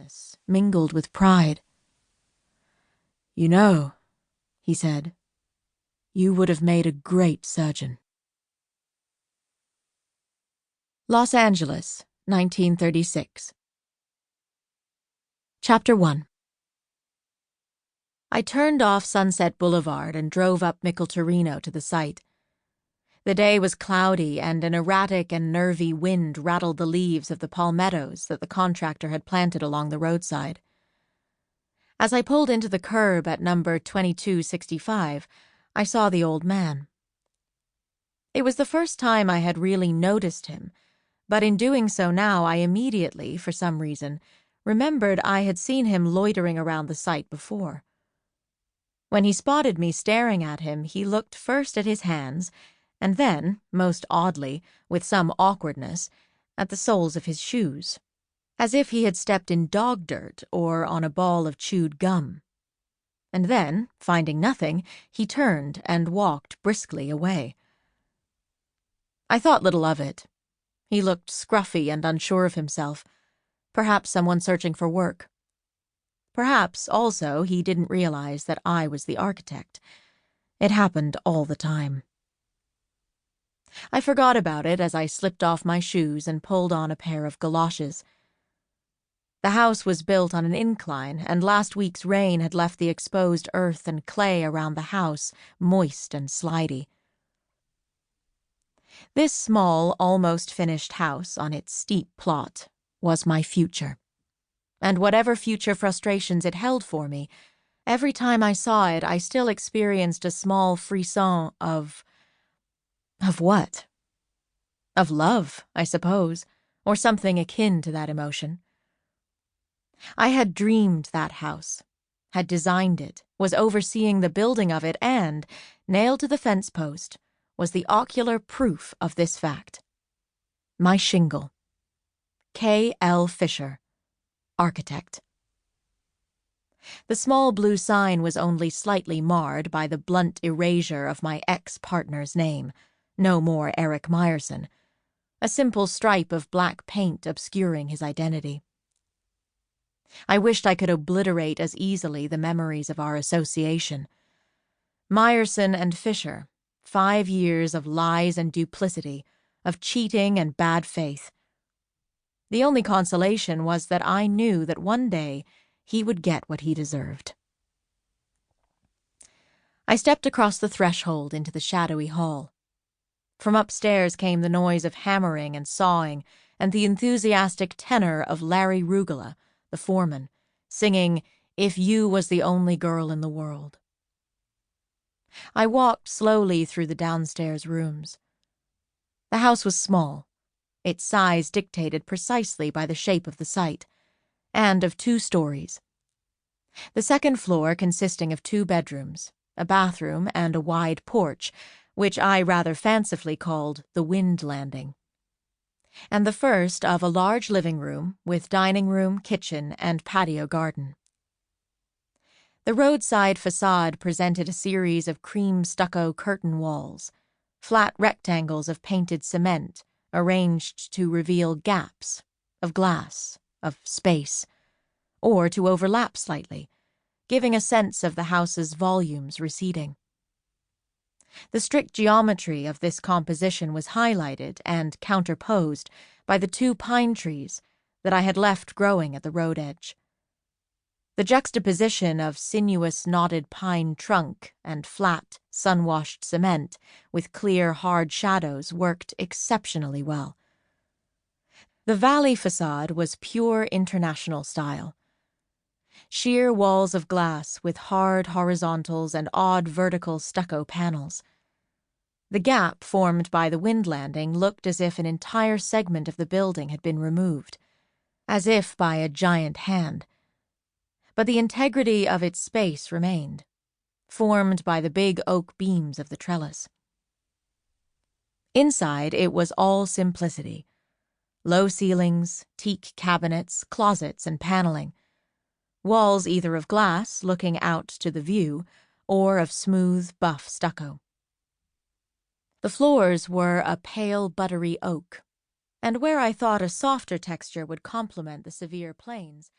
sadness mingled with pride. "You know," he said, "you would have made a great surgeon." Los Angeles, 1936. Chapter 1. I turned off Sunset Boulevard and drove up Micheltorino to the site. The day was cloudy, and an erratic and nervy wind rattled the leaves of the palmettos that the contractor had planted along the roadside. As I pulled into the curb at number 2265, I saw the old man. It was the first time I had really noticed him, but in doing so now I immediately, for some reason, remembered I had seen him loitering around the site before. When he spotted me staring at him, he looked first at his hands, and then, most oddly, with some awkwardness, at the soles of his shoes, as if he had stepped in dog dirt or on a ball of chewed gum. And then, finding nothing, he turned and walked briskly away. I thought little of it. He looked scruffy and unsure of himself, perhaps someone searching for work. Perhaps, also, he didn't realize that I was the architect. It happened all the time. I forgot about it as I slipped off my shoes and pulled on a pair of galoshes. The house was built on an incline, and last week's rain had left the exposed earth and clay around the house moist and slidey. This small, almost finished house on its steep plot was my future. And whatever future frustrations it held for me, every time I saw it I still experienced a small frisson of what? Of love, I suppose, or something akin to that emotion. I had dreamed that house, had designed it, was overseeing the building of it, and, nailed to the fence post, was the ocular proof of this fact. My shingle. K. L. Fischer, architect. The small blue sign was only slightly marred by the blunt erasure of my ex-partner's name, no more Eric Meyerson, a simple stripe of black paint obscuring his identity. I wished I could obliterate as easily the memories of our association. Meyerson and Fischer, 5 years of lies and duplicity, of cheating and bad faith. The only consolation was that I knew that one day he would get what he deserved. I stepped across the threshold into the shadowy hall. From upstairs came the noise of hammering and sawing and the enthusiastic tenor of Larry Rugula, the foreman, singing "If You Was the Only Girl in the World." I walked slowly through the downstairs rooms. The house was small, its size dictated precisely by the shape of the site, and of 2 stories. The second floor consisting of 2 bedrooms, a bathroom, and a wide porch, which I rather fancifully called the wind landing. And the first of a large living room with dining room, kitchen, and patio garden. The roadside facade presented a series of cream stucco curtain walls, flat rectangles of painted cement arranged to reveal gaps of glass, of space, or to overlap slightly, giving a sense of the house's volumes receding. The strict geometry of this composition was highlighted and counterposed by the 2 pine trees that I had left growing at the road edge. The juxtaposition of sinuous knotted pine trunk and flat, sun-washed cement with clear, hard shadows worked exceptionally well. The valley facade was pure international style. Sheer walls of glass with hard horizontals and odd vertical stucco panels. The gap formed by the wind landing looked as if an entire segment of the building had been removed, as if by a giant hand. But the integrity of its space remained, formed by the big oak beams of the trellis. Inside, it was all simplicity. Low ceilings, teak cabinets, closets, and paneling. Walls either of glass, looking out to the view, or of smooth, buff stucco. The floors were a pale, buttery oak, and where I thought a softer texture would complement the severe plains,